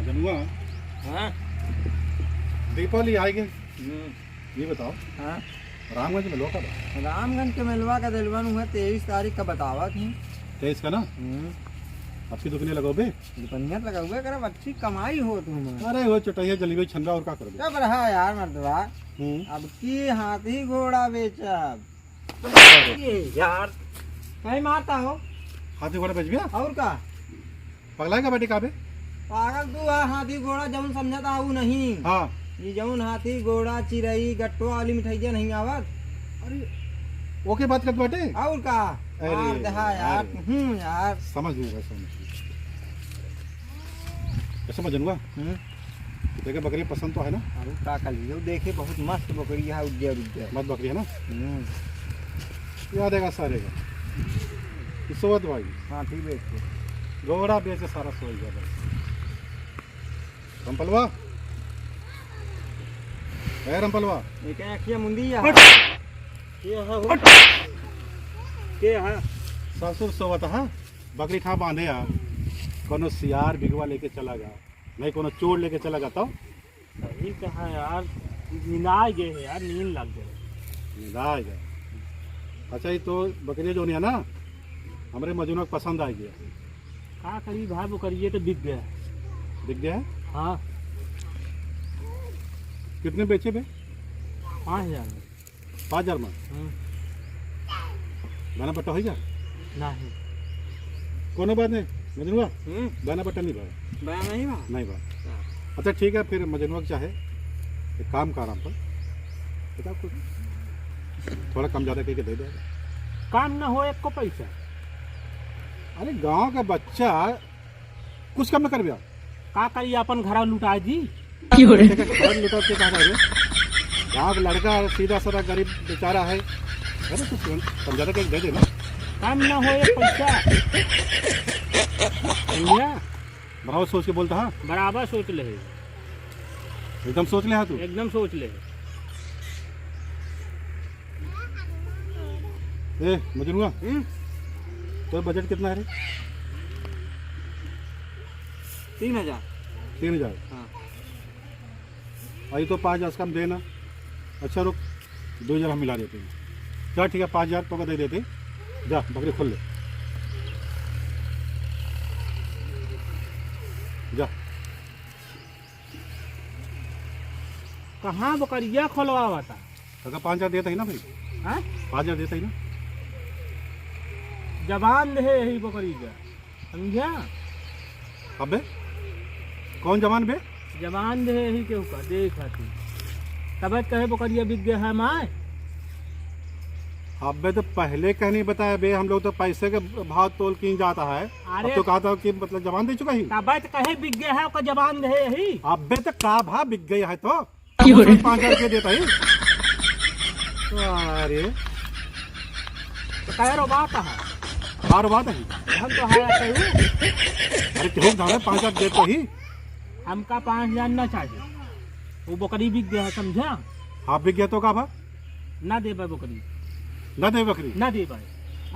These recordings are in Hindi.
जनुआ हाँ दीपावली आएगी, ये बताओ हाँ रामगंज में लोका था रामगंज के मेलवा का दिलवन हुआ 23 तारीख का बतावा थी। 23 का ना। आपकी दुकानें लगोगे? दुपनिया लगा हुआ करब अच्छी कमाई हो तुम। अरे वो चटैया जलेबी छंदा और क्या करोगे? क्या रहा यार मर्दवा, अब की हाथी घोड़ा बेचब यार कहीं मारता हो। हाथी घोड़ा बेच गया और का पगला का बेटे का बे? पागल तू है, हाथी घोड़ा जौन समझता हूँ नहीं। हाँ ये जौन हाथी घोड़ा चिरई गट्टो वाली मिठाइया नहीं आवत। अरे ओके बात करते बेटे और का अरे मार दहा यार। यार समझ गया समझ जनवा देखे बकरी पसंद तो है ना। और का कर लियो देखे बहुत मस्त बकरी है उज्जर उज्जर मत बकरी है ना। याद आएगा सारे का सोवत भाई हाथी बेच के घोड़ा बेच सारा सो गया बस। रंपलवा है रंपलवा एक अखिया मुंडी है के है ससुर सोवत है बकरी खा बांधे यार कोनो सियार बिगवा लेके चला गया नहीं कोनो चोर लेके चला गया तो सही कहा यार। नींद गए है यार, नींद लग गए। निदा गया। अच्छा ये तो बकरी जो नहीं है ना हमारे मजनू को पसंद आ गया। का करी भाई वो करिए तो बिक गया। दिख गया है? हाँ कितने बेचे बे? 5000 में। 5000 में दाना पट्टा हो जा नहीं कोनो बात नहीं मजनुआ दाना पट्टा नहीं भाई बया नहीं बा नहीं भाई। अच्छा ठीक है फिर मजनुआ चाहे एक काम कर आराम पर बता कुछ थोड़ा कम ज़्यादा करके दे देगा। काम ना हो एक को पैसा। अरे गांव का बच्चा कुछ कम न कर दिया का करी अपन घर लुटा जी। घर लुटा के कहा गाँव का लड़का सीधा साधा गरीब बेचारा है। अरे कुछ कम ज़्यादा करके दे देना। काम ना हो एक पैसा। बराबर सोच के बोलता हाँ बराबर सोच ले एकदम सोच ले हाँ तू एकदम सोच ले। ए मजनुआ तो बजट कितना है रे? 3000। 3000। हाँ अभी तो 5000 कम देना। अच्छा रुक 2000 हम मिला देते हैं। चल ठीक है 5000 तो का दे देते। जा बकरी खोल ले जा। कहाँ बकरिया खोलवा था? अगर 5000 देता ही ना भाई। हाँ 5000 देता ही ना। जबान दे यही बकरी का समझा। अबे कौन जवान बे? जबान दे यही के ऊपर देख तू तब कहे बकरिया बिक गया है माए। अबे तो पहले कह नहीं बताया बे हम लोग तो पैसे के भाव तोल की जाता है। अब तो कहा था कि मतलब जवान दे चुका ही। तब कहे बिक गया है उसका जबान दे यही। अबे तो का भाव बिक गया है तो 5000 रुपये देता ही। अरे तो कह रो बात है बार बात है हम तो है कहूँ। अरे क्यों दाम 5000 देता ही। हमका 5000 ना चाहिए। वो बकरी बिक गया है समझा। आप बिक गया तो का भाव ना दे बकरी न दे बकरी ना दे भाई।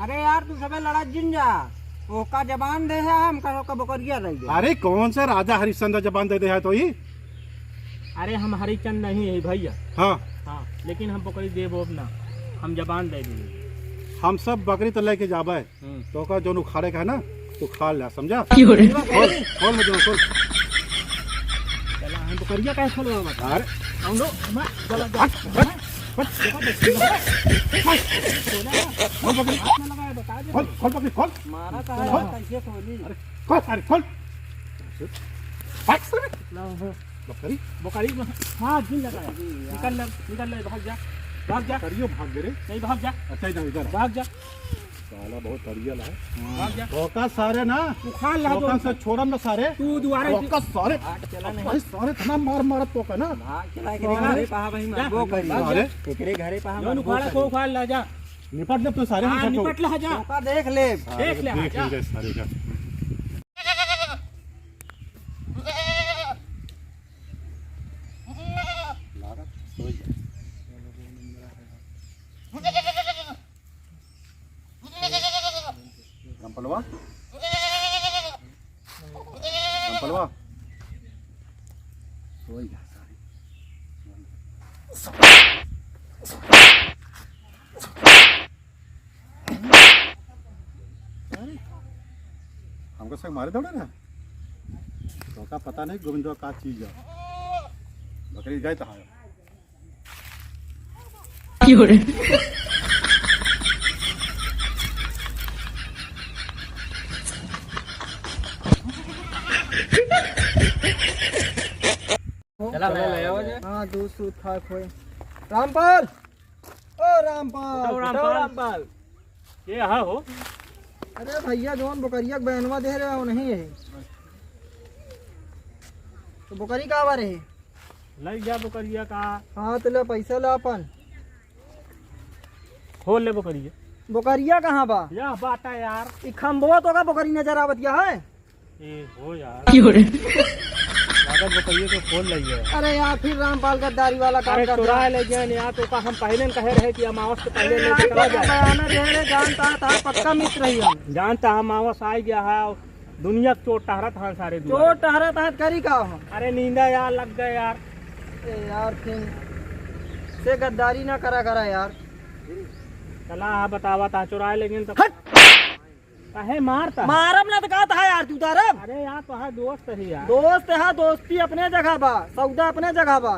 अरे यार तू सबे लड़ा जिन जा ओका जबान दे है हम कहो का बकरिया रह गया। अरे कौन सा राजा हरिश्चंद्र जबान दे है तो ही। अरे हम हरिचंद नहीं है भैया। हाँ हाँ लेकिन हम बकरी देबो ना हम जबान दे देंगे। हम सब बकरी तो लेके जाबे तो का जो उखाड़े का है ना तो खा ले समझा। खोल खोल मत खोल। चला हम बकरिया कैसे खोलवा बता। अरे हम लोग चला जा खोल बकरी खोल खोल बकरी खोल मारा कहा कैसे खोली। अरे खोल अरे खोल बकरी बकरी हाँ जिन लगा निकल ले भाग जा करियो भाग दे रे नहीं भाग जा। अच्छा इधर इधर भाग जा साला बहुत तरियल है। भाग जा धोखा सारे ना उखाड़ ला धोखा से छोड़म ना सारे तू दुआरे धोखा सारे चला नहीं भाई सारे थाना मार मार तो का ना भाग चला के घरे पहा भाई वो करी अरे एकरे घरे पहा जो उखाड़ा को उखाड़ ला जा निपट दे तो सारे हां निपट ला जा का देख ले देख ले सारे का लागा सोई रंपलवा रंपलवा सोई जा सारे। हमको सब मारे दौड़े ना तो का पता नहीं गोविंदवा का चीज है बकरी गए तो चला ले आओ जे। हाँ दूध सूद खा खोए। रामपाल, ओ रामपाल, रामपाल ये हाँ हो। अरे भैया जोन बकरिया के बहनवा दे रहे हो नहीं है तो बकरी का बारे है लग जा बकरिया का। हाँ तो ले पैसा ला अपन। खोल ले बकरिया। बकरिया कहाँ बा? या बात है यार। ई खम्बवा तो का बकरी नजर आवत या है। ए हो यार लागत बकरिया को खोल ले गया। अरे यार फिर रामपाल गद्दारी वाला काम अरे कर चुरा ले गया यहाँ तो का हम पहले कहे रहे कि अमावस के पहले लेके चला जाए। बयाना दे रहे जानता था पक्का मित्र ही हम। जानता हम अमावस आ गया है दुनिया के चोट टहरा था सारे चोट टहरा था करी का हम। अरे नींदा यार लग गए यार। ए यार फिर से गद्दारी ना करा करा यार। चला बतावा था चुरा लेकिन तो कहे मारता मारब ना तो का था यार तू तारब। अरे यार तो है दोस्त है यार। दोस्त है दोस्ती अपने जगह बा सौदा अपने जगह बा।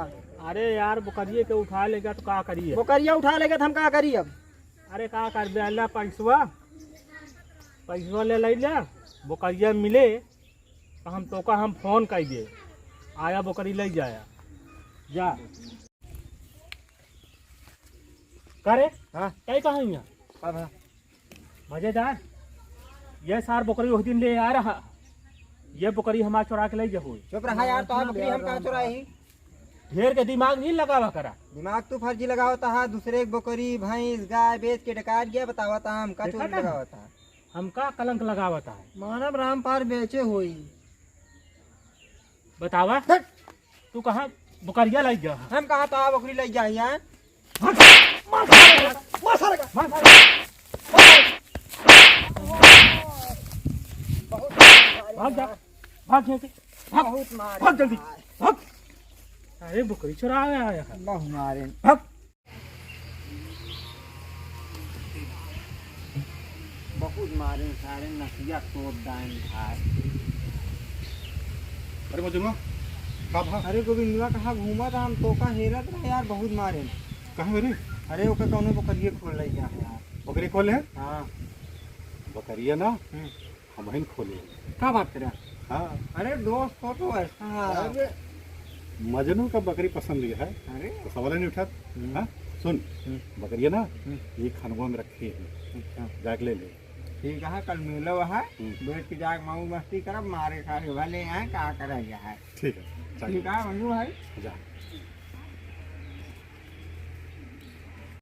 अरे यार बकरिए के उठा लेगा तो का करिए। बकरिया उठा लेगा तो हम का करी अब। अरे का कर दे अल्लाह पैसवा ले ले जा बकरिया मिले तो हम तो का हम फोन कर दिए आया बकरी ले जाया जा करे। हाँ कई कहा यहाँ मजेदार ये सार बकरी उस दिन ले आ रहा ये बकरी हमारा चुरा के ले जाओ। चुप रहा यार तो बकरी हम कहाँ चुराई। ढेर के दिमाग नहीं लगावा करा। दिमाग तू फर्जी लगावता है दूसरे एक बकरी भैंस गाय बेच के डकाट गया बतावता हम का चोरी लगावता है। हम का कलंक लगावता है मानव रामपाल बेचे हुई बतावा तू कहाँ बकरिया लाई जा। हम कहाँ तो बकरी ले जाए हैं। भाग जा भाग यहाँ से भाग बहुत मारे भाग जल्दी भाग। अरे बकरी चुरा आया है बहुत मारे भाग। बहुत मारे सारे नसिया तोड़ दान भाई। अरे मजनू कब हाँ अरे गोविंदवा कहाँ घूमा था हम तो का हेरत रहा यार बहुत मारे। कहाँ मेरे अरे ओके कौनो बकरिए खोल ले गया यार। बकरी खोले हैं हाँ बकरिया ना हम वहीं खोले क्या बात कर रहा। हाँ अरे दोस्त हो तो ऐसा। अरे मजनू का बकरी पसंद है अरे तो सवाल नहीं उठा। हाँ सुन बकरिया ना ये खनवा में रखी है अच्छा जाके ले ले। ठीक है कल मिलो है बैठ के जाके मऊ मस्ती करब मारे खारे भले हैं क्या करे है। ठीक है ठीक है मंजू भाई जा।